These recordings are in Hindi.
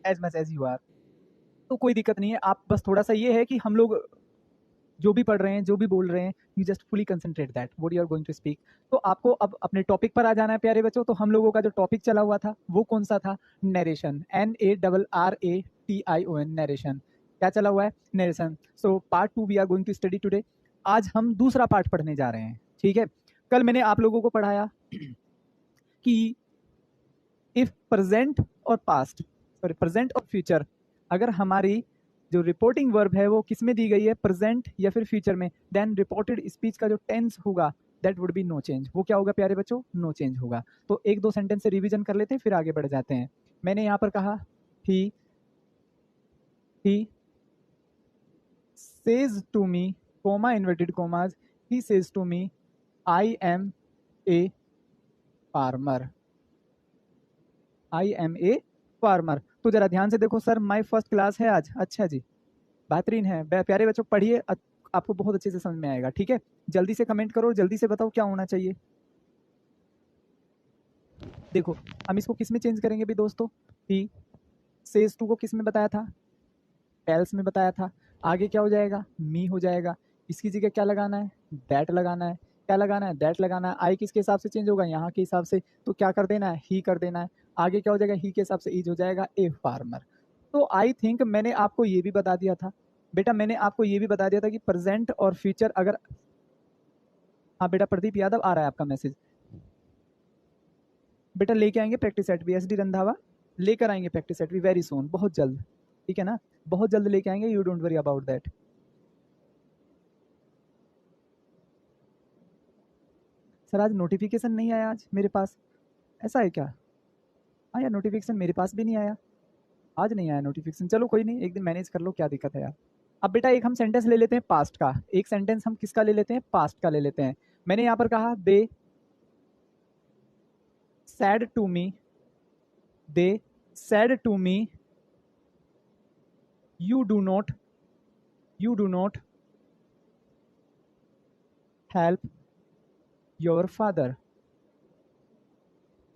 As much as you are. तो कोई दिक्कत नहीं है, आप बस थोड़ा सा ये है कि हम लोग जो भी पढ़ रहे हैं, जो भी बोल रहे हैं, you just fully concentrate that what you are going to speak. तो आपको अब अपने टॉपिक पर आ जाना है प्यारे बच्चों। तो हम लोगों का जो टॉपिक चला हुआ था वो कौन सा था? Narration, NARRATION, narration. क्या चला हुआ है? Narration. So part 2 we are going to study today. आज हम दूसरा पार्ट पढ़ने जा रहे हैं, ठीक है। कल मैंने आप लोगों को पढ़ाया कि इफ प्रेजेंट और पास्ट, सॉरी प्रेजेंट और फ्यूचर, अगर हमारी जो रिपोर्टिंग वर्ब है वो किस में दी गई है, प्रेजेंट या फिर फ्यूचर में, देन रिपोर्टेड स्पीच का जो टेंस होगा that would be no change. वो क्या होगा प्यारे बच्चों? नो चेंज होगा। तो एक दो सेंटेंस से रिवीजन कर लेते हैं फिर आगे बढ़ जाते हैं। मैंने यहाँ पर कहा ही says to me, comma inverted commas, he says to me I am a farmer, I am a farmer। तो जरा ध्यान से देखो सर, माय फर्स्ट क्लास है आज। अच्छा जी, बेहतरीन है। प्यारे बच्चों पढ़िए, आपको बहुत अच्छे से समझ में आएगा, ठीक है। जल्दी से कमेंट करो, जल्दी से बताओ क्या होना चाहिए। देखो हम इसको किस में चेंज करेंगे भी दोस्तों? ही सेज टू को किस में बताया था? टेल्स में बताया था। आगे क्या हो जाएगा? मी हो जाएगा। इसकी जगह क्या लगाना है? दैट लगाना है। क्या लगाना है? दैट लगाना है। आई किसके हिसाब से चेंज होगा? यहाँ के हिसाब से। तो क्या कर देना है? ही कर देना है। आगे क्या हो जाएगा? ही के हिसाब से इज हो जाएगा ए फार्मर। तो आई थिंक मैंने आपको ये भी बता दिया था बेटा, मैंने आपको ये भी बता दिया था कि प्रेजेंट और फ्यूचर अगर, हाँ बेटा प्रदीप यादव आ रहा है आपका मैसेज। बेटा लेके आएंगे प्रैक्टिस सेट भी, SD रंधावा लेकर आएंगे प्रैक्टिस सेट भी वेरी सून, बहुत जल्द, ठीक है ना, बहुत जल्द लेके आएंगे, you don't worry about that. Sir आज नोटिफिकेशन नहीं आया आज मेरे पास, ऐसा है क्या? हाँ यार नोटिफिकेशन मेरे पास भी नहीं आया, आज नहीं आया नोटिफिकेशन। चलो कोई नहीं, एक दिन मैनेज कर लो, क्या दिक्कत है यार। अब बेटा एक हम सेंटेंस ले लेते हैं पास्ट का, एक सेंटेंस हम किसका ले लेते हैं? पास्ट का ले लेते हैं। मैंने यहाँ पर कहा they said to me, they said to me you do not help your father,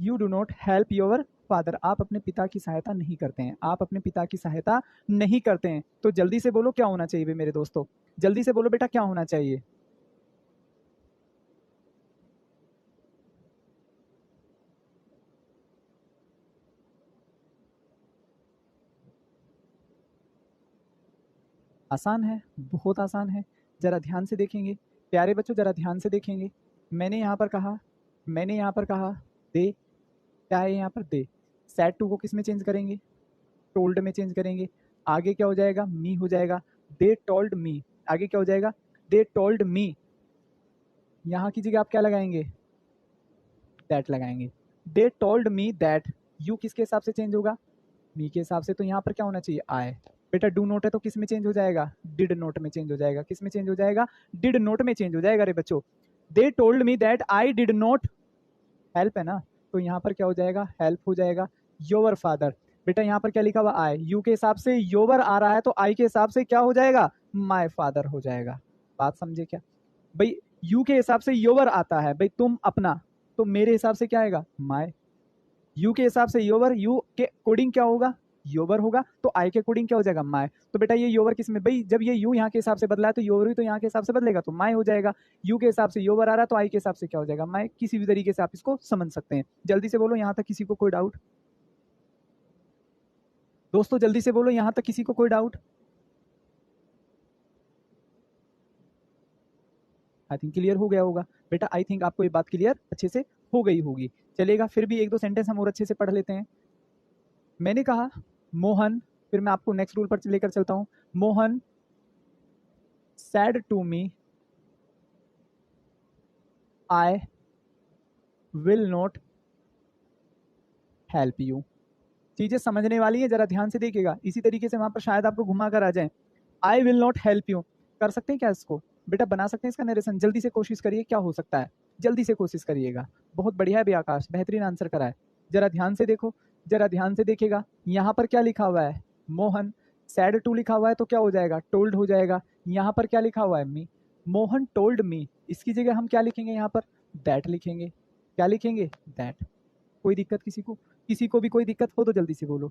you do not help your father. आप अपने पिता की सहायता नहीं करते हैं, आप अपने पिता की सहायता नहीं करते हैं। तो जल्दी से बोलो क्या होना चाहिए मेरे दोस्तों, जल्दी से बोलो बेटा क्या होना चाहिए। आसान है, बहुत आसान है। जरा ध्यान से देखेंगे प्यारे बच्चों, जरा ध्यान से देखेंगे। मैंने यहाँ पर कहा, मैंने यहाँ पर कहा दे, क्या है यहाँ पर? दे। सैड टू को किस में चेंज करेंगे? टोल्ड में चेंज करेंगे। आगे क्या हो जाएगा? मी हो जाएगा। दे टोल्ड मी, आगे क्या हो जाएगा? They told me. यहाँ की जगह आप क्या लगाएंगे? दैट लगाएंगे। They told me that. You किसके हिसाब से चेंज होगा? मी के हिसाब से। तो यहाँ पर क्या होना चाहिए? आई। बेटा डू नोट है तो किस में चेंज हो जाएगा? डिड नोट में चेंज हो जाएगा। किस में चेंज हो जाएगा? डिड नोट में चेंज हो जाएगा रे बच्चों। They told me that I did not help, है ना, तो यहाँ पर क्या हो जाएगा? हेल्प हो जाएगा योर फादर। बेटा यहाँ पर क्या लिखा हुआ? आई। यू के हिसाब से योवर आ रहा है तो आई के हिसाब से क्या हो जाएगा? माय फादर हो जाएगा। बात समझे क्या भाई? यू के हिसाब से योवर आता है भाई, तुम अपना, तो मेरे हिसाब से क्या आएगा? माय। यू के हिसाब से योवर, यू के कोडिंग क्या होगा? योवर होगा। तो आई के कोडिंग क्या हो जाएगा? माय। तो बेटा ये योवर किस में भाई? जब ये यू यहाँ के हिसाब से बदला है तो योवर भी तो यहाँ के हिसाब से बदलेगा, तो माय हो जाएगा। यू के हिसाब से योवर आ रहा है तो आई के हिसाब से क्या हो जाएगा? माय। किसी भी तरीके से आप इसको समझ सकते हैं। जल्दी से बोलो यहाँ तक किसी को कोई डाउट? दोस्तों जल्दी से बोलो यहाँ तक किसी को कोई डाउट? आई थिंक क्लियर हो गया होगा बेटा, आई थिंक आपको ये बात क्लियर अच्छे से हो गई होगी। चलेगा, फिर भी एक दो सेंटेंस हम और अच्छे से पढ़ लेते हैं। मैंने कहा मोहन, फिर मैं आपको नेक्स्ट रूल पर लेकर चलता हूं। Mohan said to me I will not help you. चीजें समझने वाली है, जरा ध्यान से देखिएगा, इसी तरीके से वहां पर शायद आपको घुमा कर आ जाए। आई विल नॉट हेल्प यू, कर सकते हैं क्या इसको? बेटा बना सकते हैं इसका नरेशन? जल्दी से कोशिश करिए, क्या हो सकता है? जल्दी से कोशिश करिएगा। बहुत बढ़िया है भी आकाश, बेहतरीन आंसर करा है। जरा ध्यान से देखो, जरा ध्यान से देखिएगा। यहाँ पर क्या लिखा हुआ है? मोहन। सैड टू लिखा हुआ है तो क्या हो जाएगा? टोल्ड हो जाएगा। यहाँ पर क्या लिखा हुआ है? मी। मोहन टोल्ड मी, इसकी जगह हम क्या लिखेंगे? यहाँ पर दैट लिखेंगे। क्या लिखेंगे? दैट। कोई दिक्कत किसी को? किसी को भी कोई दिक्कत हो तो जल्दी से बोलो।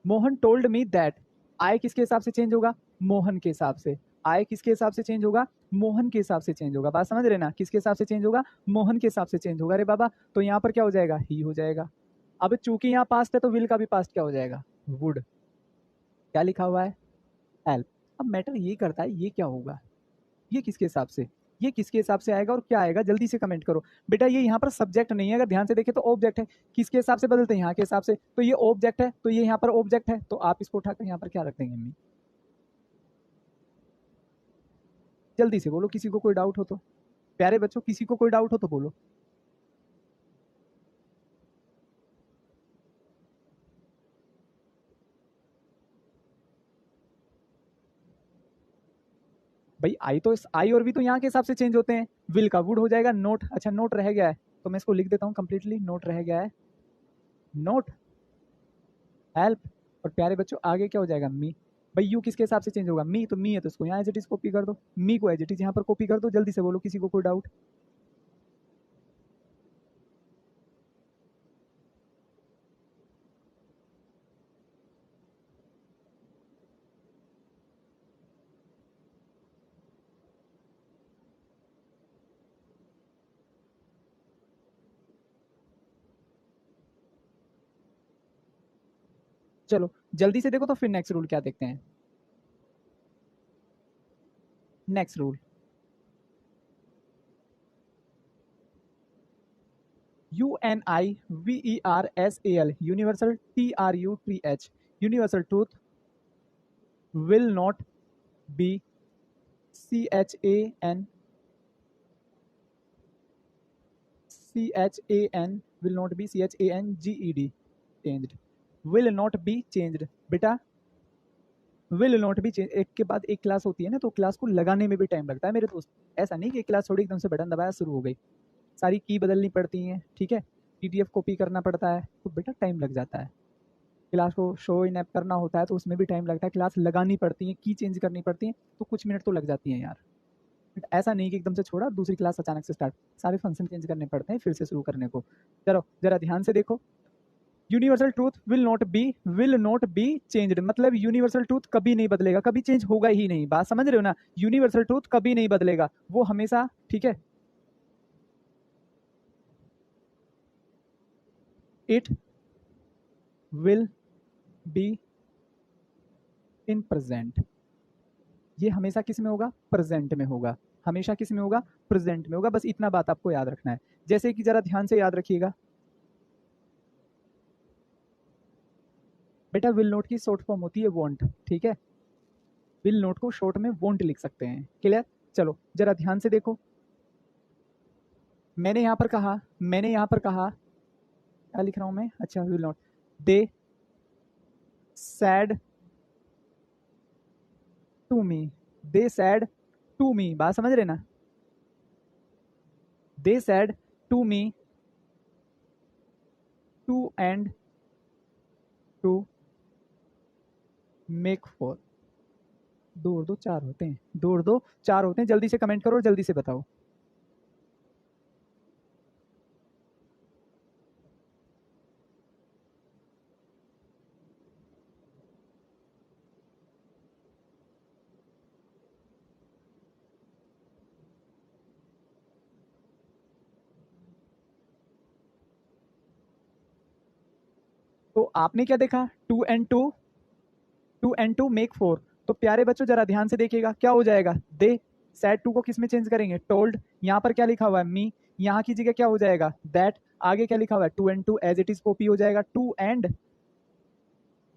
मोहन टोल्ड मी दैट, आई किसके हिसाब से चेंज होगा, मोहन के हिसाब से, आई किसके हिसाब से चेंज होगा, मोहन के हिसाब से चेंज होगा। बात समझ रहे ना, किसके हिसाब से चेंज होगा, मोहन के हिसाब से चेंज होगा। अरे बाबा, तो यहाँ पर क्या हो जाएगा, ही हो जाएगा। अब चूंकि यहाँ पास्ट है तो विल का भी पास्ट क्या हो जाएगा, वुड। क्या लिखा हुआ है, हेल्प। अब मैटर ये करता है ये क्या होगा, ये किसके हिसाब से, ये किसके हिसाब से आएगा और क्या आएगा, जल्दी से कमेंट करो बेटा। ये यहाँ पर सब्जेक्ट नहीं है, अगर ध्यान से देखें तो ऑब्जेक्ट है। किसके हिसाब से बदलते हैं, यहाँ के हिसाब से, तो ये ऑब्जेक्ट है, तो ये यहाँ पर ऑब्जेक्ट है, तो आप इसको उठाकर यहाँ पर क्या रख देंगे, मम्मी जल्दी से बोलो, किसी को कोई डाउट हो तो, प्यारे बच्चों किसी को कोई डाउट हो तो बोलो। भाई आई तो आई और भी तो यहाँ के हिसाब से चेंज होते हैं, विल का वुड हो जाएगा, नोट, अच्छा नोट रह गया है तो मैं इसको लिख देता हूँ कंप्लीटली, नोट रह गया है, नोट, हेल्प, और प्यारे बच्चों आगे क्या हो जाएगा, मी। भाई यू किसके हिसाब से चेंज होगा, मी, तो मी है तो इसको यहाँ एज इट इज कॉपी कर दो, मी को एज इट इज यहाँ पर कॉपी कर दो, जल्दी से बोलो किसी को कोई डाउट। चलो जल्दी से देखो तो फिर नेक्स्ट रूल क्या देखते हैं। Next rule, UNIVERSAL, universal, TRUTH, universal truth will not be CHAN, will not be CHANGED, changed, will not be changed। बेटा विल नॉट भी चेंज, एक के बाद एक क्लास होती है ना, तो क्लास को लगाने में भी टाइम लगता है मेरे दोस्त। ऐसा नहीं कि एक क्लास थोड़ी एकदम से बटन दबाया शुरू हो गई, सारी की बदलनी पड़ती हैं, ठीक है, PDF कॉपी करना पड़ता है, तो बेटा टाइम लग जाता है। क्लास को शो इन ऐप करना होता है तो उसमें भी टाइम लगता है, क्लास लगानी पड़ती है, की चेंज करनी पड़ती है, तो कुछ मिनट तो लग जाती हैं यार। बट ऐसा नहीं कि एकदम से छोड़ा दूसरी क्लास अचानक से स्टार्ट, सारे फंक्शन चेंज करने पड़ते हैं फिर से शुरू करने को। चलो जरा ध्यान से देखो, universal truth will not be changed, मतलब यूनिवर्सल ट्रूथ कभी नहीं बदलेगा, कभी चेंज होगा ही नहीं। बात समझ रहे हो ना, यूनिवर्सल ट्रूथ कभी नहीं बदलेगा, वो हमेशा, ठीक है, it will be in present, ये हमेशा किस में होगा, प्रेजेंट में होगा, हमेशा किस में होगा, प्रेजेंट में होगा। बस इतना बात आपको याद रखना है। जैसे कि जरा ध्यान से याद रखिएगा बेटा, विल नोट की शॉर्ट फॉर्म होती है वॉन्ट, ठीक है, विल नोट को शॉर्ट में वॉन्ट लिख सकते हैं, क्लियर। चलो जरा ध्यान से देखो, मैंने यहां पर कहा, क्या लिख रहा हूं मैं, अच्छा will not, they said to me, they said to me, बात समझ रहे ना, they said to me two and two make four, दो और दो चार होते हैं, दो और दो चार होते हैं, जल्दी से कमेंट करो और जल्दी से बताओ। तो आपने क्या देखा, two and two make four, तो प्यारे बच्चों जरा ध्यान से देखिएगा क्या हो जाएगा, दे सैड टू को किस में चेंज करेंगे, टोल्ड, यहाँ पर क्या लिखा हुआ है, मी, यहाँ की जगह क्या हो जाएगा, दैट, आगे क्या लिखा हुआ है, two and two as it is copy हो जाएगा, टू एंड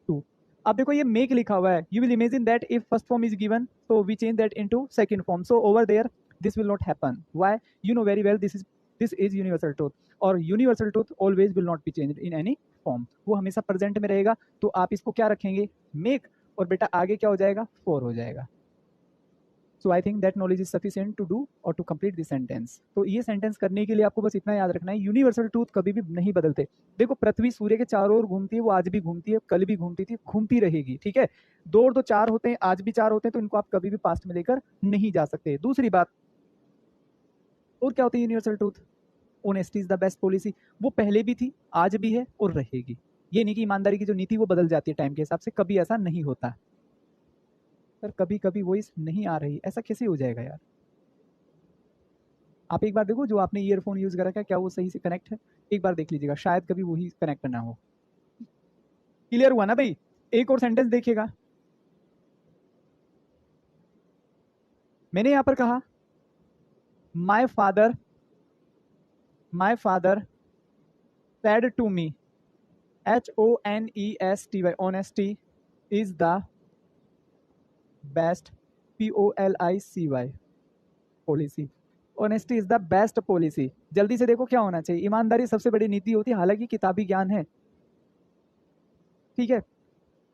टू। अब देखो ये मेक लिखा हुआ है, you will imagine that if first form is given so we change that into second form, so over there this will not happen, why, you know very well this is universal truth, और universal truth always will not be changed in any form, वो हमेशा प्रेजेंट में रहेगा। तो आप इसको क्या रखेंगे, मेक, और बेटा आगे क्या हो जाएगा, फोर हो जाएगा। So I think that knowledge is sufficient to do और टू कंप्लीट दिस सेंटेंस। तो ये सेंटेंस करने के लिए आपको बस इतना याद रखना है, यूनिवर्सल ट्रूथ कभी भी नहीं बदलते। देखो पृथ्वी सूर्य के चारों ओर घूमती है, वो आज भी घूमती है, कल भी घूमती थी, घूमती रहेगी, ठीक है, दो और दो चार होते हैं, आज भी चार होते हैं, तो इनको आप कभी भी पास्ट में लेकर नहीं जा सकते। दूसरी बात और क्या होती है universal truth, honesty is the best policy, वो पहले भी थी, आज भी है और रहेगी। ये नहीं कि ईमानदारी की जो नीति वो बदल जाती है टाइम के हिसाब से, कभी ऐसा नहीं होता। सर कभी कभी वॉइस नहीं आ रही, ऐसा कैसे हो जाएगा यार? आप एक बार देखो, जो आपने ईयरफोन यूज करा, क्या वो सही से कनेक्ट है? एक बार देख लीजिएगा, शायद कभी वही कनेक्ट ना हो। क्लियर हुआ ना भाई? एक और सेंटेंस देखिएगा, मैंने यहां पर कहा my father said to me, HONESTY, honesty is the best, POLICY, policy. Honesty is the best policy. जल्दी से देखो क्या होना चाहिए, ईमानदारी सबसे बड़ी नीति होती है, हालांकि किताबी ज्ञान है, ठीक है,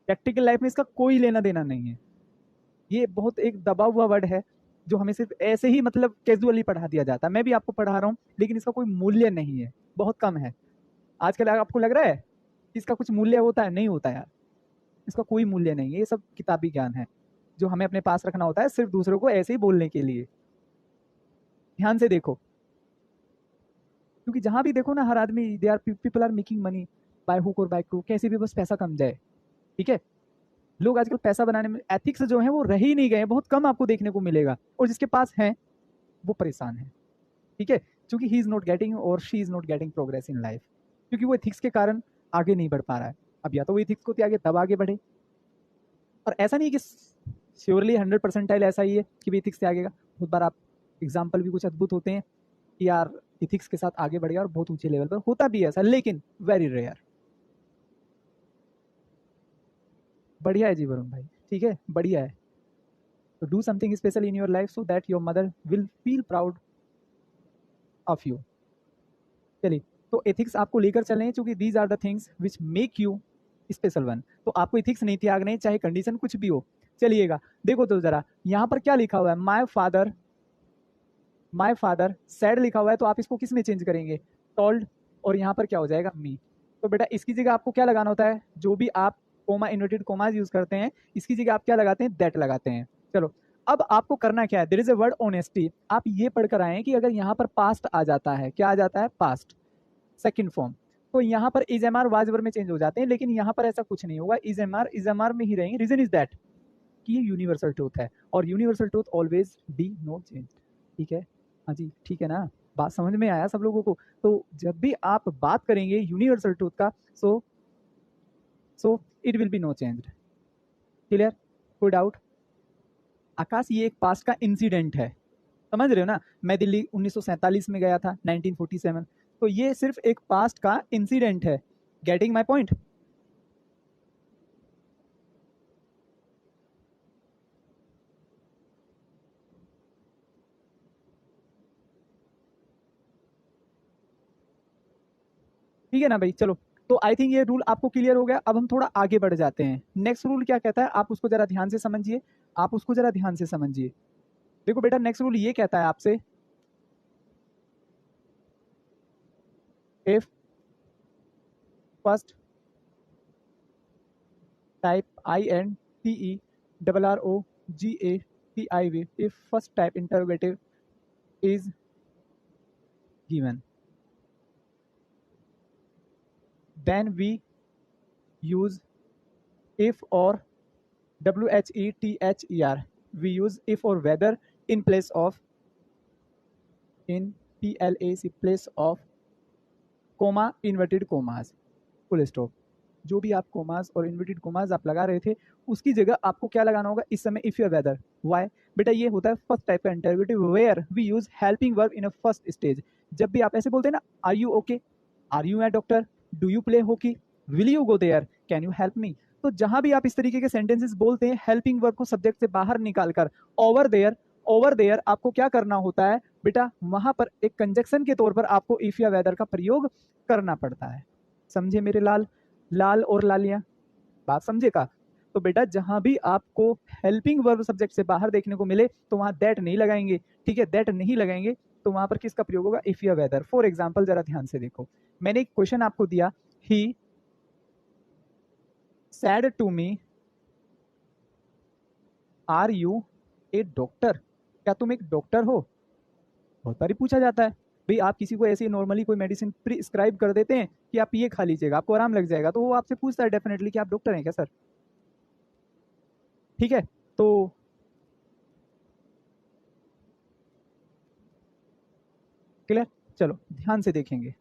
प्रैक्टिकल लाइफ में इसका कोई लेना देना नहीं है। ये बहुत एक दबा हुआ वर्ड है जो हमें सिर्फ ऐसे ही मतलब कैजुअली पढ़ा दिया जाता है। मैं भी आपको पढ़ा रहा हूँ, लेकिन इसका कोई मूल्य नहीं है, बहुत कम है। आजकल आपको लग रहा है इसका कुछ मूल्य होता है? नहीं होता यार, इसका कोई मूल्य नहीं है। ये सब किताबी ज्ञान है जो हमें अपने पास रखना होता है सिर्फ दूसरों को ऐसे ही बोलने के लिए। ध्यान से देखो, क्योंकि जहां भी देखो ना, हर आदमी, they are people are making money by hook और बाय क्रूक, कैसे भी बस पैसा कम जाए, ठीक है। लोग आजकल पैसा बनाने में, एथिक्स जो है वो रह ही नहीं गए, बहुत कम आपको देखने को मिलेगा, और जिसके पास है वो परेशान है, ठीक है, क्योंकि ही इज नॉट गेटिंग और she is not getting progress in life, क्योंकि वो एथिक्स के कारण आगे नहीं बढ़ पा रहा है। अब या तो वो एथिक्स को त्यागे तब आगे बढ़े, और ऐसा नहीं कि श्योरली 100% ऐसा ही है कि भी एथिक्स त्यागेगा। बहुत बार आप एग्जाम्पल भी कुछ अद्भुत होते हैं कि यार इथिक्स के साथ आगे बढ़ गया और बहुत ऊंचे लेवल पर, होता भी ऐसा, लेकिन वेरी रेयर। बढ़िया है जी वरुण भाई, ठीक है, बढ़िया है। तो do something special in your life so that your mother will feel proud of you. चलिए, तो एथिक्स आपको लेकर चलें, क्योंकि these are the things which make you special one. तो आपको एथिक्स नहीं त्यागने, चाहे कंडीशन कुछ भी हो। चलिएगा, देखो तो जरा यहाँ पर क्या लिखा हुआ है, माय फादर सैड लिखा हुआ है, तो आप इसको किस में चेंज करेंगे? टोल्ड, और यहाँ पर क्या हो जाएगा? मी। तो बेटा इसकी जगह आपको क्या लगाना होता है? जो भी आप कोमा, इन्वर्टेड कोमाज यूज करते हैं, इसकी जगह आप क्या लगाते हैं? दैट लगाते हैं। चलो, अब आपको करना क्या है, there is a word honesty, आप ये पढ़कर आए कि अगर यहाँ पर पास्ट आ जाता है, क्या आ जाता है? पास्ट सेकंड फॉर्म, तो यहाँ पर is am are was were में चेंज हो जाते हैं, लेकिन यहाँ पर ऐसा कुछ नहीं होगा, इज एम आर में ही रहेंगे। रीजन इज दैट कि ये यूनिवर्सल ट्रूथ है, और universal truth always be no change, ठीक है। हाँ जी, ठीक है ना, बात समझ में आया सब लोगों को? तो जब भी आप बात करेंगे यूनिवर्सल ट्रूथ का, so it will be no change. Clear? कोई डाउट? आकाश, ये एक पास्ट का इंसिडेंट है, समझ रहे हो ना? मैं दिल्ली 1947 में गया था, 1947, तो ये सिर्फ एक पास्ट का इंसिडेंट है। Getting my point? ठीक है ना भाई? चलो, तो आई थिंक ये रूल आपको क्लियर हो गया। अब हम थोड़ा आगे बढ़ जाते हैं। नेक्स्ट रूल क्या कहता है, आप उसको जरा ध्यान से समझिए, आप उसको जरा ध्यान से समझिए। देखो बेटा, नेक्स्ट रूल ये कहता है आपसे, if first type, INTERROGATIV, if first type interrogative is given, then we use if or, WHETHER, we use if or whether in place of, in PLAC, place of comma, inverted commas, full stop. जो भी आप कोमास और इन्वर्टेड कोमास आप लगा रहे थे, उसकी जगह आपको क्या लगाना होगा इस समय? इफ या वेदर। वाई बेटा? ये होता है फर्स्ट टाइप का interrogative, where we use helping verb in a first stage. जब भी आप ऐसे बोलते हैं ना, are you okay, are you a doctor, do you play hockey, will you go there, can you help me, तो जहां भी आप इस तरीके के सेंटेंसेस बोलते हैं, हेल्पिंग वर्ब को सब्जेक्ट से बाहर निकालकर ओवर देयर आपको क्या करना होता है बेटा? वहां पर एक कंजक्शन के तौर पर आपको इफ या वेदर का प्रयोग करना पड़ता है। समझे मेरे लाल लाल और लालिया? बात समझे का? तो बेटा जहां भी आपको हेल्पिंग वर्ब सब्जेक्ट से बाहर देखने को मिले, तो वहां दैट नहीं लगाएंगे, ठीक है, दैट नहीं लगाएंगे, तो वहां पर किसका प्रयोग होगा? इफ या वेदर। फॉर एग्जाम्पल जरा ध्यान से देखो, मैंने एक क्वेश्चन आपको दिया, he said to me, are you a doctor, क्या तुम एक डॉक्टर हो? बहुत बारी पूछा जाता है, भाई आप किसी को ऐसे नॉर्मली कोई मेडिसिन प्रिस्क्राइब कर देते हैं कि आप ये खा लीजिएगा आपको आराम लग जाएगा, तो वो आपसे पूछता है डेफिनेटली कि आप डॉक्टर हैं क्या सर। ठीक है, तो क्लियर, चलो ध्यान से देखेंगे।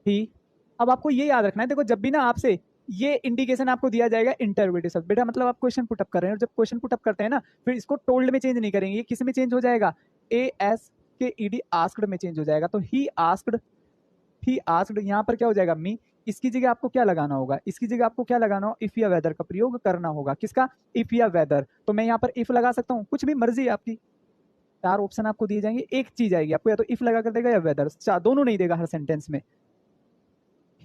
ही, अब आपको ये याद रखना है, देखो जब भी ना आपसे ये इंडिकेशन आपको दिया जाएगा इंटरोगेटिव शब्द, बेटा मतलब आप क्वेश्चन पुटअप कर रहे हैं, और जब क्वेश्चन पुटअप करते हैं ना फिर इसको टोल्ड में चेंज नहीं करेंगे, ये किस में चेंज हो जाएगा, ए एस के ई डी आस्क्ड में चेंज हो जाएगा। तो ही आस्क्ड यहाँ पर क्या हो जाएगा, मी। इसकी जगह आपको क्या लगाना होगा, इसकी जगह आपको क्या लगाना होगा, इफ या वेदर का प्रयोग करना होगा। किसका, इफ या वेदर। तो मैं यहाँ पर इफ लगा सकता हूँ, कुछ भी मर्जी है आपकी, चार ऑप्शन आपको दिए जाएंगे, एक चीज आएगी आपको, या तो इफ लगा कर देगा या वेदर, दोनों नहीं देगा हर सेंटेंस में।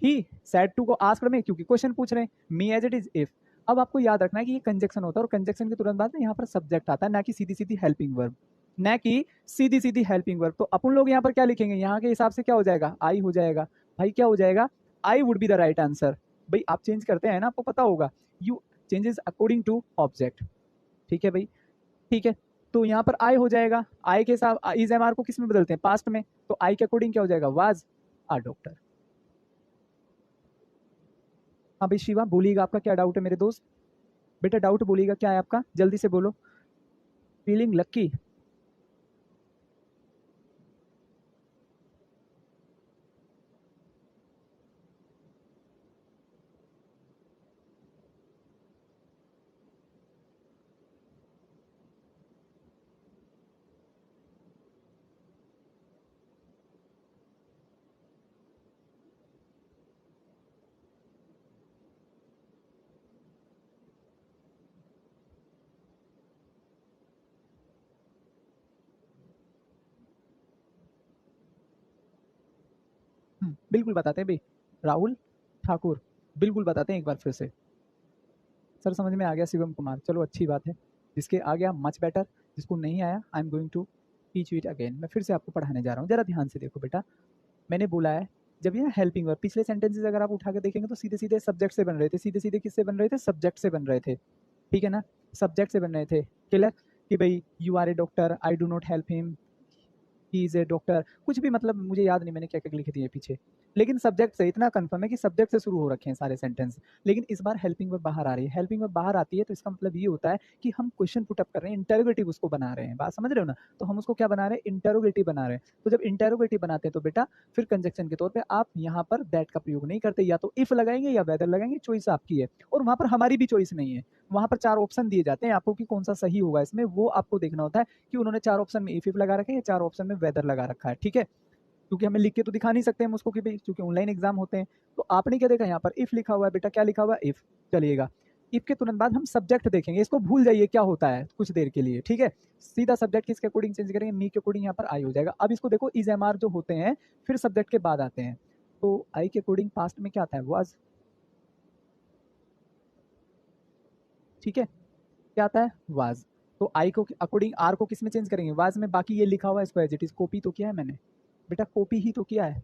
ही सेड टू को आस्क्ड में, क्योंकि क्वेश्चन पूछ रहे हैं, me as it is if. अब आपको याद रखना है कि ये कंजक्शन होता है, और कंजक्शन के तुरंत बाद में यहाँ पर सब्जेक्ट आता है, ना कि सीधी सीधी हेल्पिंग वर्ब, ना कि सीधी सीधी हेल्पिंग वर्ब। तो अपन लोग यहाँ पर क्या लिखेंगे, यहाँ के हिसाब से क्या हो जाएगा, आई हो जाएगा। भाई क्या हो जाएगा, I would be the right answer. भाई आप चेंज करते हैं ना, आपको पता होगा, you changes according to object. ठीक है भाई, ठीक है। तो यहाँ पर आई हो जाएगा, आई के साथ इज एम आर को किस में बदलते हैं, पास्ट में, तो आई के अकॉर्डिंग क्या हो जाएगा, वाज आ डॉक्टर। हाँ भाई शिवा बोलिएगा, आपका क्या डाउट है मेरे दोस्त, बेटा डाउट बोलिएगा क्या है आपका, जल्दी से बोलो। फीलिंग लक्की, बिल्कुल बताते हैं भाई, राहुल ठाकुर, बिल्कुल बताते हैं एक बार फिर से। सर समझ में आ गया शिवम कुमार, चलो अच्छी बात है। जिसके आ गया मच बेटर, जिसको नहीं आया I am going to teach it again. मैं फिर से आपको पढ़ाने जा रहा हूँ, जरा ध्यान से देखो बेटा। मैंने बोला है, जब ये हेल्पिंग वर्ब, पिछले सेंटेंसेस अगर आप उठा के देखेंगे तो सीधे सीधे सब्जेक्ट से बन रहे थे, सीधे सीधे किससे बन रहे थे, सब्जेक्ट से बन रहे थे। ठीक है ना, सब्जेक्ट से बन रहे थे। क्लियर, कि भाई you are a doctor, I do not help him, he is a doctor, कुछ भी, मतलब मुझे याद नहीं मैंने क्या क्या लिख दिए पीछे, लेकिन सब्जेक्ट से इतना कंफर्म है कि सब्जेक्ट से शुरू हो रखे हैं सारे सेंटेंस। लेकिन इस बार हेल्पिंग वर्ब बाहर आ रही है, हेल्पिंग वर्ब बाहर आती है तो इसका मतलब ये होता है कि हम क्वेश्चन पुटअप कर रहे हैं, इंटरोगेटिव उसको बना रहे हैं, बात समझ रहे हो ना। तो हम उसको क्या बना रहे हैं, इंटरोगेटिव बना रहे हैं। तो जब इंटरोगेटिव बनाते हैं तो बेटा फिर कंजक्शन के तौर पर आप यहाँ पर दैट का प्रयोग नहीं करते, या तो इफ लगाएंगे या वेदर लगाएंगे, चॉइस आपकी है। और वहां पर हमारी भी चॉइस नहीं है, वहां पर चार ऑप्शन दिए जाते हैं आपको कि कौन सा सही होगा इसमें, वो आपको देखना होता है कि उन्होंने चार ऑप्शन में इफ लगा रखे हैं, चार ऑप्शन में वेदर लगा रखा है। ठीक है, क्योंकि हमें लिख के तो दिखा नहीं सकते हम उसको कि भाई, क्योंकि ऑनलाइन एग्जाम होते हैं। तो आपने क्या देखा, यहाँ पर इफ लिखा हुआ है बेटा, क्या लिखा हुआ है, इफ। चलिएगा, इफ के तुरंत बाद हम सब्जेक्ट देखेंगे, इसको भूल जाइए क्या होता है कुछ देर के लिए। ठीक है, सीधा सब्जेक्ट किसके अकॉर्डिंग चेंज करेंगे, मी के अकॉर्डिंग यहाँ पर आई हो जाएगा। अब इसको देखो, इज एम आर जो होते हैं फिर सब्जेक्ट के बाद आते हैं, तो आई के अकॉर्डिंग पास्ट में क्या आता है, वाज। ठीक है, क्या आता है, वाज। तो आई को अकॉर्डिंग आर को किस में चेंज करेंगे, वाज में। बाकी ये लिखा हुआ है इसको एज इट इज कॉपी तो किया है मैंने, बेटा कॉपी ही तो किया है।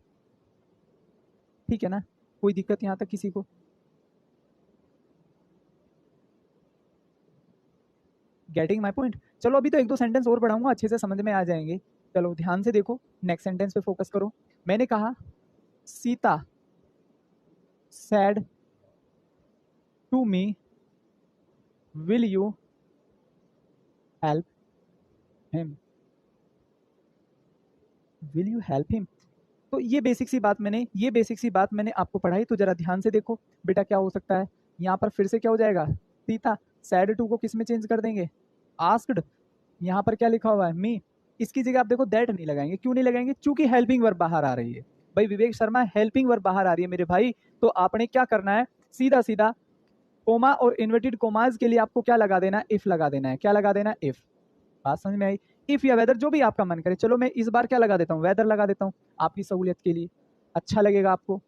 ठीक है ना, कोई दिक्कत यहाँ तक किसी को, गेटिंग माई पॉइंट। चलो अभी तो एक दो सेंटेंस और पढ़ाऊंगा, अच्छे से समझ में आ जाएंगे। चलो ध्यान से देखो, नेक्स्ट सेंटेंस पे फोकस करो। मैंने कहा Sita said to me, will you help him, will you help him. तो ये बेसिक सी बात मैंने आपको पढ़ाई, तो जरा ध्यान से देखो बेटा क्या हो सकता है। यहाँ पर फिर से क्या हो जाएगा, सीता सैड टू को किस में चेंज कर देंगे, आस्क्ड। यहाँ पर क्या लिखा हुआ है, मी। इसकी जगह आप देखो दैट नहीं लगाएंगे, क्यों नहीं लगाएंगे, क्योंकि हेल्पिंग वर्ब बाहर आ रही है। भाई विवेक शर्मा, हेल्पिंग वर्ब बाहर आ रही है मेरे भाई, तो आपने क्या करना है, सीधा सीधा कोमा और इन्वर्टेड कोमाज के लिए आपको क्या लगा देना है, इफ लगा देना है। क्या लगा देना है, इफ। बात समझ में आई, इफ या वेदर जो भी आपका मन करे। चलो मैं इस बार क्या लगा देता हूँ, वेदर लगा देता हूँ आपकी सहूलियत के लिए, अच्छा लगेगा आपको।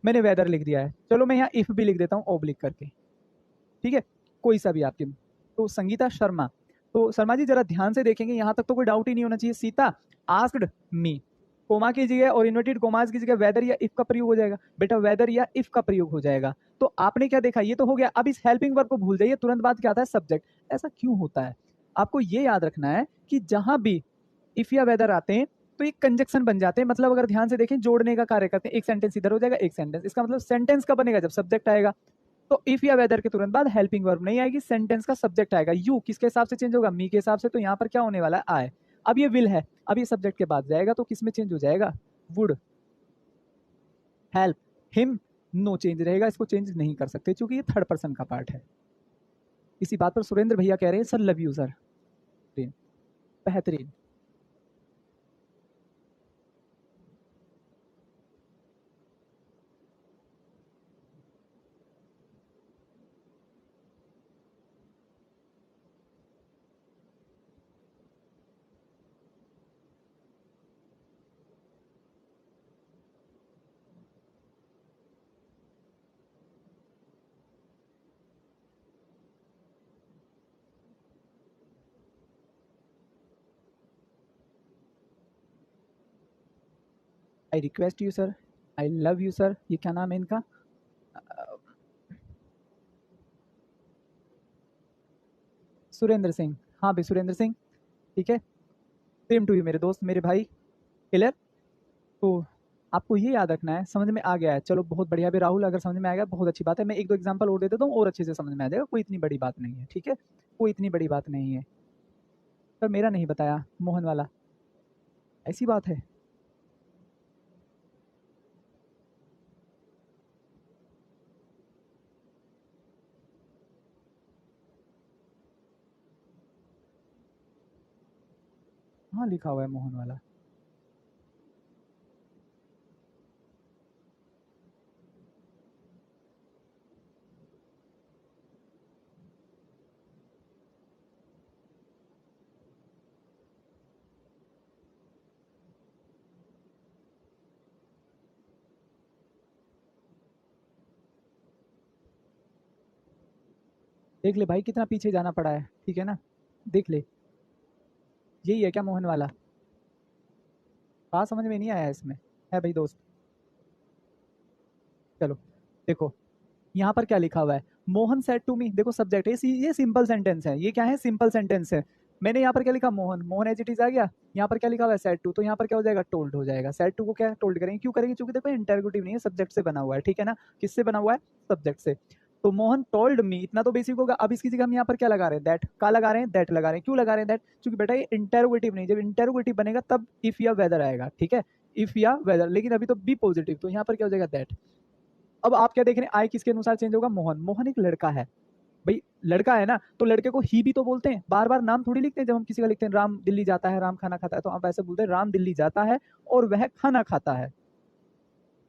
मैंने वेदर लिख दिया है, चलो मैं यहाँ इफ भी लिख देता हूँ ओब्लिक करके। ठीक है, कोई सा भी आपकी। तो संगीता शर्मा, तो शर्मा जी जरा ध्यान से देखेंगे, यहाँ तक तो कोई डाउट ही नहीं होना चाहिए। सीता आस्क्ड मी, कोमा की जगह और इन्वर्टेड कोमास की जगह वेदर या इफ का प्रयोग हो जाएगा। बेटा वेदर या इफ का प्रयोग हो जाएगा। तो आपने क्या देखा, ये तो हो गया। अब इस हेल्पिंग वर्ब को भूल जाइए, तुरंत बाद क्या आता है, सब्जेक्ट। ऐसा क्यों होता है, आपको ये याद रखना है कि जहां भी इफ या वेदर आते हैं तो एक कंजक्शन बन जाते हैं। मतलब अगर ध्यान से देखें, जोड़ने का कार्य करते हैं। एक सेंटेंस इधर हो जाएगा, एक सेंटेंस। इसका मतलब सेंटेंस कब बनेगा, जब सब्जेक्ट आएगा। तो इफ या वेदर के तुरंत बाद हेल्पिंग वर्ब नहीं आएगी, सेंटेंस का सब्जेक्ट आएगा। यू किसके हिसाब से चेंज होगा, मी के हिसाब से। तो यहाँ पर क्या होने वाला है, आए। अब ये विल है, अब ये सब्जेक्ट के बाद जाएगा तो किस में चेंज हो जाएगा, would. Help him, no change रहेगा, इसको चेंज नहीं कर सकते क्योंकि ये थर्ड पर्सन का पार्ट है। इसी बात पर सुरेंद्र भैया कह रहे हैं सर लव यू सर। बेहतरीन। I request you sir, I love you sir, ये क्या नाम है इनका, सुरेंद्र सिंह। हाँ भाई सुरेंद्र सिंह, ठीक है। सेम टू यू मेरे दोस्त, मेरे भाई। क्लियर। तो आपको ये याद रखना है, समझ में आ गया है, चलो बहुत बढ़िया। भी राहुल अगर समझ में आ गया बहुत अच्छी बात है। मैं एक दो एग्जांपल और दे देता हूँ और अच्छे से समझ में आ जाएगा, कोई इतनी बड़ी बात नहीं है, ठीक है। कोई इतनी बड़ी बात नहीं है। पर मेरा नहीं बताया मोहन वाला, ऐसी बात है। हाँ लिखा हुआ है मोहन वाला। देख ले भाई कितना पीछे जाना पड़ा है, ठीक है ना, देख ले। यही है क्या मोहन वाला, बात समझ में नहीं आया इसमें, है भाई दोस्त। चलो देखो, यहाँ पर क्या लिखा हुआ है, मोहन सेड टू मी। देखो सब्जेक्ट है, ये सिंपल सेंटेंस है। ये क्या है, सिंपल सेंटेंस है। मैंने यहाँ पर क्या लिखा, Mohan, Mohan as it is आ गया। यहाँ पर क्या लिखा हुआ है, सेड टू। तो यहाँ पर क्या हो जाएगा, टोल्ड हो जाएगा। सेड टू को क्या टोल्ड करेंगे, क्यों करेंगे, क्योंकि देखो इंटरोगेटिव नहीं है, सब्जेक्ट से बना हुआ है, ठीक है ना। किससे बना हुआ है, सब्जेक्ट से। तो मोहन टोल्ड मी, इतना तो बेसिक होगा। अब इसकी जगह हम यहाँ पर क्या लगा रहे हैं, दैट। का लगा रहे हैं, दैट लगा रहे हैं। क्यों लगा रहे हैं दैट, क्योंकि बेटा ये इंटरोगेटिव नहीं, जब इंटरोगेटिव बनेगा तब इफ या वेदर आएगा, ठीक है। इफ या वेदर, लेकिन अभी तो बी पॉजिटिव, तो यहाँ पर क्या हो जाएगा, दैट। अब आप क्या देख रहे हैं, आई किसके अनुसार चेंज होगा, मोहन। मोहन एक लड़का है भाई, लड़का है ना, तो लड़के को ही भी तो बोलते हैं। बार बार नाम थोड़ी लिखते हैं। जब हम किसी का लिखते हैं राम दिल्ली जाता है, राम खाना खाता है, तो आप ऐसे बोलते हैं राम दिल्ली जाता है और वह खाना खाता है,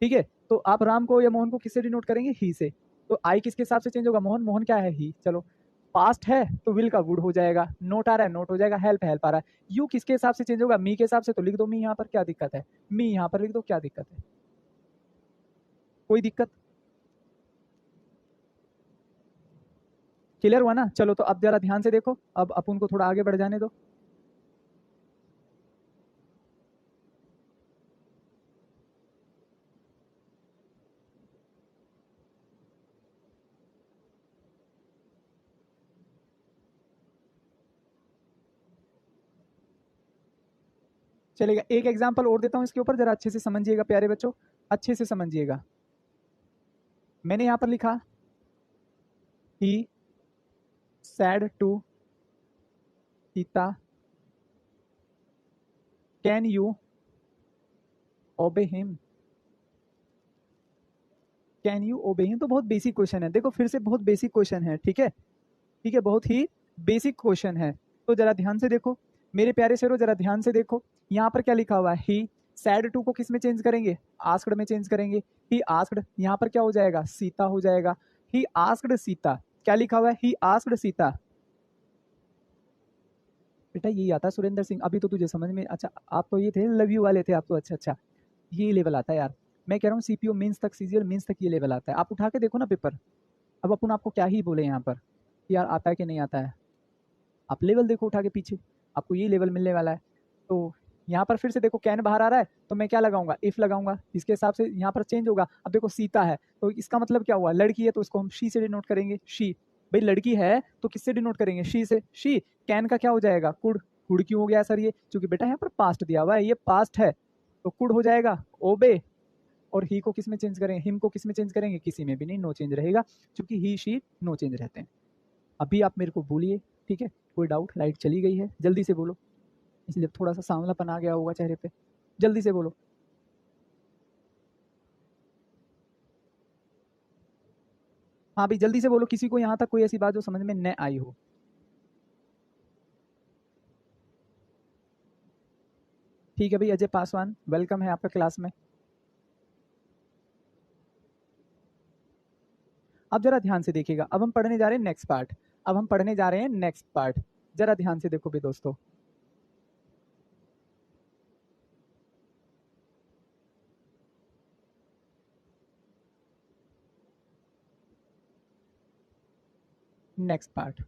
ठीक है। तो आप राम को या मोहन को किससे डिनोट करेंगे, ही से। तो आई किसके हिसाब से चेंज होगा, मोहन। मोहन क्या है, ही। चलो पास्ट है तो विल का वुड हो जाएगा, नोट आ रहा है नोट हो जाएगा, हेल्प हेल्प आ रहा है। यू किसके हिसाब से चेंज होगा, मी के हिसाब से। तो लिख दो मी यहाँ पर, क्या दिक्कत है, मी यहाँ पर लिख दो, क्या दिक्कत है, कोई दिक्कत। क्लियर हुआ ना। चलो तो अब जरा ध्यान से देखो, अब अपन को थोड़ा आगे बढ़ जाने दो। चलेगा, एक एग्जांपल और देता हूं इसके ऊपर, जरा अच्छे से समझिएगा प्यारे बच्चों, अच्छे से समझिएगा। मैंने यहां पर लिखा, he said to Sita, can you obey him. Can you obey him, तो बहुत बेसिक क्वेश्चन है। देखो फिर से बहुत बेसिक क्वेश्चन है, ठीक है, ठीक है, बहुत ही बेसिक क्वेश्चन है। तो जरा ध्यान से देखो मेरे प्यारे शेरो, जरा ध्यान से देखो। यहाँ पर क्या लिखा हुआ है, ही सैड टू को किस में चेंज करेंगे, आस्क्ड में चेंज करेंगे। ही आस्क्ड, यहाँ पर क्या हो जाएगा, सीता हो जाएगा। ही आस्क्ड सीता, क्या लिखा हुआ है, ही आस्क्ड सीता। बेटा यही आता है सुरेंद्र सिंह, अभी तो तुझे समझ में, अच्छा आप तो ये थे लव यू वाले थे आप तो, अच्छा अच्छा, ये लेवल आता है यार। मैं कह रहा हूँ सीपीओ मीन्स तक, सीजीएल मीन्स तक ये लेवल आता है। आप उठा के देखो ना पेपर। अब अपन आपको क्या ही बोले यहाँ पर कि यार आता है कि नहीं आता है, आप लेवल देखो उठा के पीछे, आपको ये लेवल मिलने वाला है। तो यहाँ पर फिर से देखो कैन बाहर आ रहा है तो मैं क्या लगाऊंगा, इफ लगाऊंगा, इसके हिसाब से यहाँ पर चेंज होगा। अब देखो सीता है तो इसका मतलब क्या हुआ, लड़की है तो इसको हम शी से डिनोट करेंगे, शी। भाई लड़की है तो किससे डिनोट करेंगे, शी से, शी। कैन का क्या हो जाएगा, कुड। कुड क्यों हो गया सर ये, क्योंकि बेटा यहाँ पर पास्ट दिया हुआ है, ये पास्ट है तो कुड हो जाएगा, ओबे। और ही को किस में चेंज करेंगे, हिम को किस में चेंज करेंगे, किसी में भी नहीं, नो चेंज रहेगा, क्योंकि ही शी नो चेंज रहते हैं। अभी आप मेरे को बोलिए, ठीक है, कोई डाउट, लाइट चली गई है, जल्दी से बोलो, इसलिए थोड़ा सा सांवलापन आ गया होगा चेहरे पे, जल्दी से बोलो। हाँ भाई जल्दी से बोलो, किसी को यहाँ तक कोई ऐसी बात जो समझ में न आई हो। ठीक है भाई, अजय पासवान वेलकम है आपका क्लास में। अब जरा ध्यान से देखिएगा, अब हम पढ़ने जा रहे हैं नेक्स्ट पार्ट, अब हम पढ़ने जा रहे हैं नेक्स्ट पार्ट, जरा ध्यान से देखो भी दोस्तों। Next part,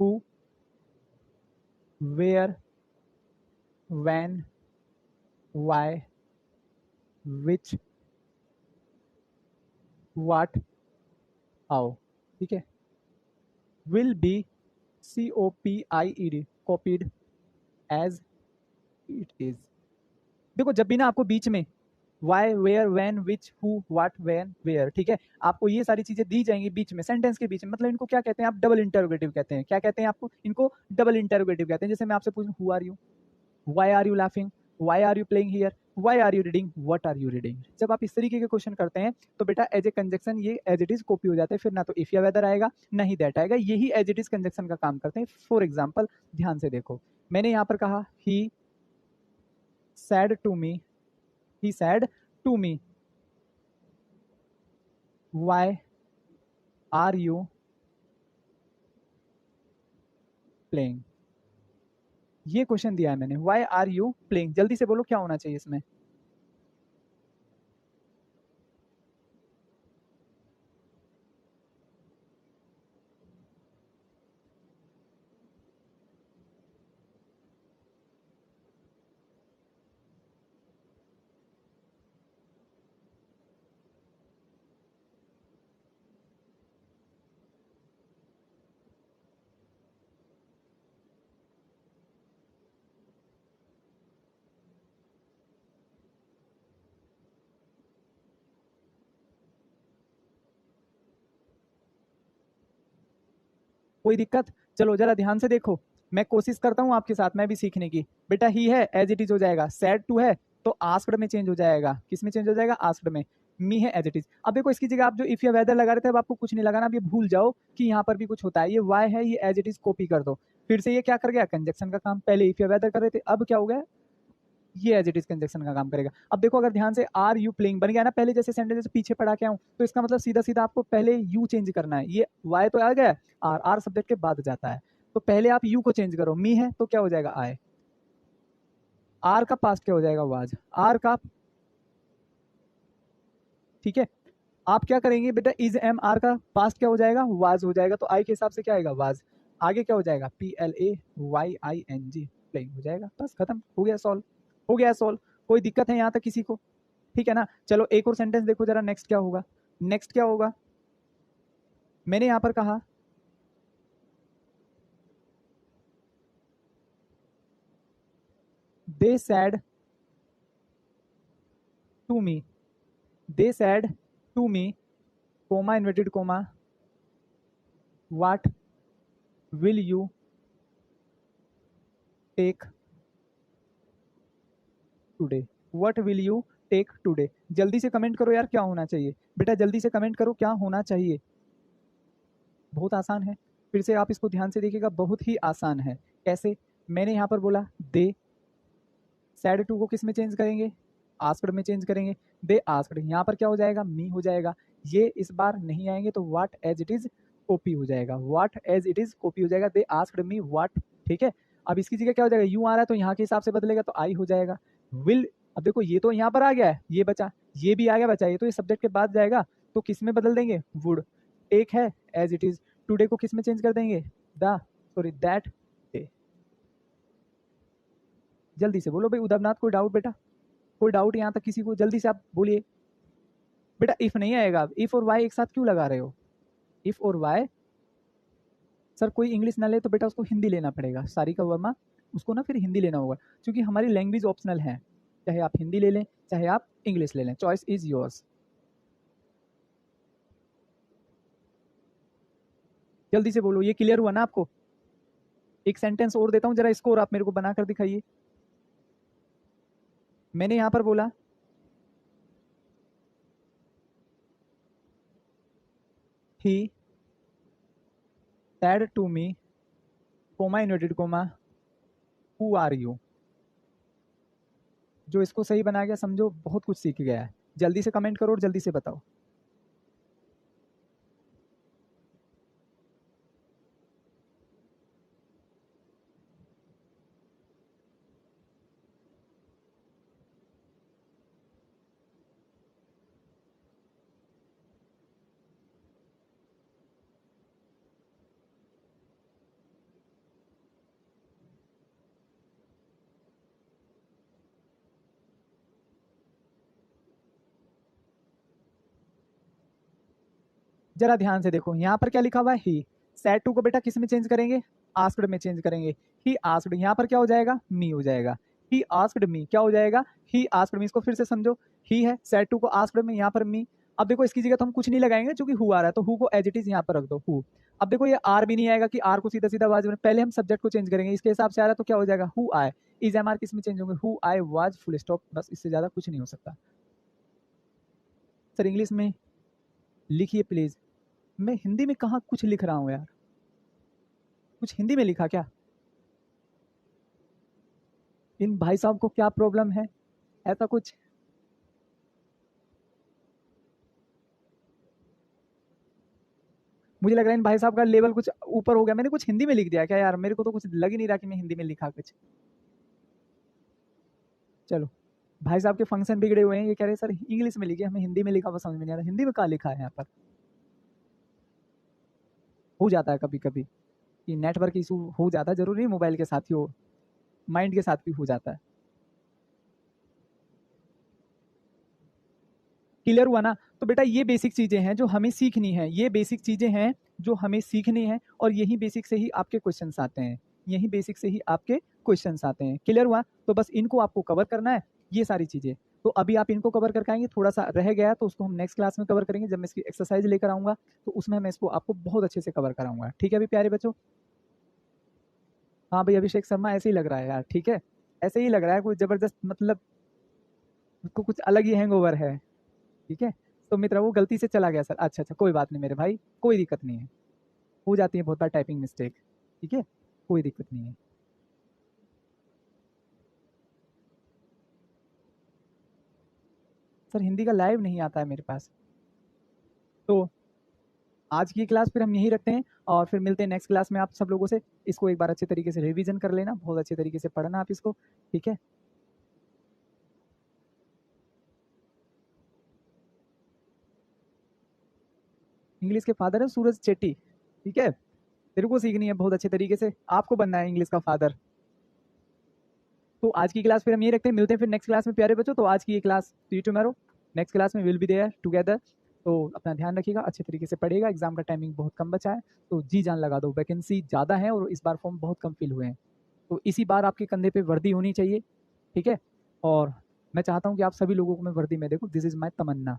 who, where, when, why, which, what, how. ठीक है, will be, COPIED, copied, as it is. देखो जब भी ना आपको बीच में why, where, when, which, who, what, when, where, ठीक है, आपको ये सारी चीजें दी जाएंगी बीच में, सेंटेंस के बीच में, मतलब इनको क्या कहते हैं, आप डबल इंटरोगेटिव कहते हैं, क्या कहते हैं आपको, इनको डबल इंटरोगेटिव कहते हैं। जैसे मैं आपसे पूछूं who are you, why are you laughing, why are you playing here, why are you reading, what are you reading. जब आप इस तरीके के क्वेश्चन करते हैं तो बेटा एज ए कंजक्शन ये एज इट इज कॉपी हो जाता है, फिर ना तो इफ या वेदर आएगा ना ही दैट आएगा, यही एज इट इज कंजक्शन का काम करते हैं। फॉर एग्जाम्पल ध्यान से देखो, मैंने यहाँ पर कहा he said to me, he said to me, why are you playing। ये क्वेश्चन दिया है मैंने, why are you playing, जल्दी से बोलो क्या होना चाहिए इसमें। कोई दिक्कत, चलो जरा ध्यान से देखो, मैं कोशिश करता हूँ आपके साथ मैं भी सीखने की। बेटा ही है एज इट इज हो जाएगा, सैड टू है तो आस्क्ड में चेंज हो जाएगा, किस में चेंज हो जाएगा, आस्क्ड में। मी है एज इट इज। अब देखो इसकी जगह आप जो इफ या वेदर लगा रहे थे, अब आपको कुछ नहीं लगाना, अब ये भूल जाओ कि यहाँ पर भी कुछ होता है, ये वाई है, ये एज इट इज कॉपी कर दो। फिर से ये क्या कर गया, कंजक्शन का काम, पहले इफ या वेदर कर रहे थे, अब क्या हो गया, ये एज इट इज कंजक्शन का काम करेगा। अब देखो अगर ध्यान से आर यू प्लेइंग बन गया ना, पहले जैसे सेंटेंस पीछे पढ़ा के आऊं तो इसका मतलब सीधा सीधा आपको पहले यू चेंज करना है, ये वाई तो आ गया, आर, आर सब्जेक्ट के बाद जाता है, तो पहले आप यू को चेंज करो, मी है तो क्या हो जाएगा, आए। आर का पास्ट क्या हो जाएगा, वाज, आर का, ठीक है। आप क्या करेंगे बेटा, इज एम, आर का पास्ट क्या हो जाएगा, वाज हो जाएगा, तो आई के हिसाब से क्या आएगा, वाज। आगे क्या हो जाएगा, PLAYING, प्लेइंग हो जाएगा, बस खत्म हो गया, सॉल्व हो गया, सॉल्व। कोई दिक्कत है यहाँ तक किसी को, ठीक है ना। चलो एक और सेंटेंस देखो जरा, नेक्स्ट क्या होगा, नेक्स्ट क्या होगा, मैंने यहां पर कहा they said to me, they said to me, comma inverted comma, what will you take today, what will you take today. जल्दी से कमेंट करो यार क्या होना चाहिए, बेटा जल्दी से कमेंट करो क्या होना चाहिए। बहुत आसान है, फिर से आप इसको ध्यान से देखिएगा, बहुत ही आसान है। कैसे, मैंने यहाँ पर बोला दे, सैड टू को किस में चेंज करेंगे, आस्क्ड में चेंज करेंगे, दे आस्क्ड, यहाँ पर क्या हो जाएगा, मी हो जाएगा, ये इस बार नहीं आएंगे तो what as it is copy हो जाएगा, what as it is copy हो जाएगा, दे आस्क्ड मी व्हाट, ठीक है। अब इसकी जगह क्या हो जाएगा, यू आ रहा है तो यहाँ के हिसाब से बदलेगा तो आई हो जाएगा, विल। अब देखो ये तो यहाँ पर आ गया है, ये बचा, ये भी आ गया बचा, ये तो ये सब्जेक्ट के बाद जाएगा, तो किस में बदल देंगे, वुड। टेक है एज इट इज, टुडे को किस में चेंज कर देंगे, द, सॉरी दैट, डे। जल्दी से बोलो भाई उदयनाथ, कोई डाउट बेटा? कोई डाउट यहाँ तक किसी को? जल्दी से आप बोलिए बेटा। इफ नहीं आएगा, इफ और वाई एक साथ क्यों लगा रहे हो? इफ और वाई। सर कोई इंग्लिश ना ले तो बेटा उसको हिंदी लेना पड़ेगा, सारिका वर्मा, उसको ना फिर हिंदी लेना होगा, क्योंकि हमारी लैंग्वेज ऑप्शनल है, चाहे आप हिंदी ले लें चाहे आप इंग्लिश ले लें, चॉइस इज योर्स। जल्दी से बोलो, ये क्लियर हुआ ना आपको? एक सेंटेंस और देता हूं, जरा इसको और आप मेरे को बनाकर दिखाइए। मैंने यहां पर बोला he said to me, comma inverted comma, who are you. जो इसको सही बना गया समझो बहुत कुछ सीख गया है। जल्दी से कमेंट करो और जल्दी से बताओ। जरा ध्यान से देखो, यहाँ पर क्या लिखा हुआ है? ही। सेड टू को बेटा किस में चेंज करेंगे? आस्क्ड में चेंज करेंगे। ही आस्क्ड, यहाँ पर क्या हो जाएगा? मी हो जाएगा। ही आस्क्ड मी क्या हो जाएगा? He asked me. इसको फिर से समझो, ही है, सेड टू को आस्क्ड में, यहाँ पर मी। अब देखो इसकी जगह तो हम कुछ नहीं लगाएंगे क्योंकि हु आ रहा है, तो who co as it is यहाँ पर रख दो, हु। अब देखो ये आर भी नहीं आएगा कि आर को सीधा सीधा वाज में, पहले हम सब्जेक्ट को चेंज करेंगे, इसके हिसाब से आ रहा है तो क्या हो जाएगा? हु आए। इज एम आर किस में चेंज होंगे? Who I was, full stop, बस इससे ज्यादा कुछ नहीं हो सकता। सर इंग्लिश में लिखिए प्लीज। मैं हिंदी में कहाँ कुछ लिख रहा हूँ यार, कुछ हिंदी में लिखा क्या? इन भाई साहब को क्या प्रॉब्लम है? ऐसा कुछ मुझे लग रहा है इन भाई साहब का लेवल कुछ ऊपर हो गया। मैंने कुछ हिंदी में लिख दिया क्या यार? मेरे को तो कुछ लग ही नहीं रहा कि मैं हिंदी में लिखा कुछ। चलो, भाई साहब के फंक्शन बिगड़े हुए हैं, ये कह रहे हैं सर इंग्लिश में लिखे, हमें हिंदी में लिखा हुआ समझ में नहीं आ रहा। हिंदी में कहाँ लिखा है यहाँ पर? हो जाता है कभी कभी कि नेटवर्क इशू हो जाता है, जरूरी नहीं मोबाइल के साथ ही हो, माइंड के साथ भी हो जाता है। क्लियर हुआ ना? तो बेटा ये बेसिक चीजें हैं जो हमें सीखनी है, ये बेसिक चीजें हैं जो हमें सीखनी है, और यही बेसिक से ही आपके क्वेश्चंस आते हैं, यही बेसिक से ही आपके क्वेश्चंस आते हैं। क्लियर हुआ? तो बस इनको आपको कवर करना है, ये सारी चीजें। तो अभी आप इनको कवर करके आएंगे, थोड़ा सा रह गया तो उसको हम नेक्स्ट क्लास में कवर करेंगे, जब मैं इसकी एक्सरसाइज लेकर आऊंगा तो उसमें मैं इसको आपको बहुत अच्छे से कवर कराऊंगा। ठीक है अभी प्यारे बच्चों? हाँ भाई अभिषेक शर्मा, ऐसे ही लग रहा है यार। ठीक है, ऐसे ही लग रहा है, कोई जबरदस्त मतलब उसको कुछ अलग ही हैंगओवर है। ठीक है, तो मित्र वो गलती से चला गया सर। अच्छा अच्छा, कोई बात नहीं मेरे भाई, कोई दिक्कत नहीं है, हो जाती है बहुत बार टाइपिंग मिस्टेक। ठीक है, कोई दिक्कत नहीं है। सर हिंदी का लाइव नहीं आता है मेरे पास। तो आज की क्लास फिर हम यहीं रखते हैं, और फिर मिलते हैं नेक्स्ट क्लास में आप सब लोगों से। इसको एक बार अच्छे तरीके से रिवीजन कर लेना, बहुत अच्छे तरीके से पढ़ना आप इसको। ठीक है, इंग्लिश के फादर है सूरज चेट्टी। ठीक है, तेरे को सीखनी है बहुत अच्छे तरीके से, आपको बनना है इंग्लिश का फादर। तो आज की क्लास फिर हम यही रखते हैं, मिलते हैं फिर नेक्स्ट क्लास में प्यारे बच्चों। तो आज की ये class see you tomorrow, next class में विल बी देयर टुगेदर। तो अपना ध्यान रखिएगा, अच्छे तरीके से पढ़िएगा, एग्जाम का टाइमिंग बहुत कम बचा है, तो जी जान लगा दो, वैकेंसी ज़्यादा है और इस बार फॉर्म बहुत कम फिल हुए हैं, तो इसी बार आपके कंधे पे वर्दी होनी चाहिए। ठीक है, और मैं चाहता हूँ कि आप सभी लोगों को मैं वर्दी में देखूँ, दिस इज़ माई तमन्ना।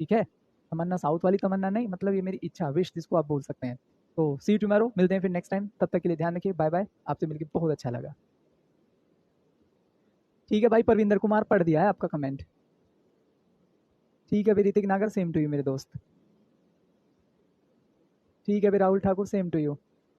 ठीक है, तमन्ना साउथ वाली तमन्ना नहीं, मतलब ये मेरी इच्छा, विश जिसको आप बोल सकते हैं। तो सी यू टुमारो, मिलते हैं फिर नेक्स्ट टाइम, तब तक के लिए ध्यान रखिए, बाय बाय। आपसे मिलकर बहुत अच्छा लगा। ठीक है भाई, परविंदर कुमार पढ़ दिया है आपका कमेंट। ठीक है भाई, ऋतिक नागर सेम टू यू मेरे दोस्त। ठीक है भाई, Rahul Thakur same to you.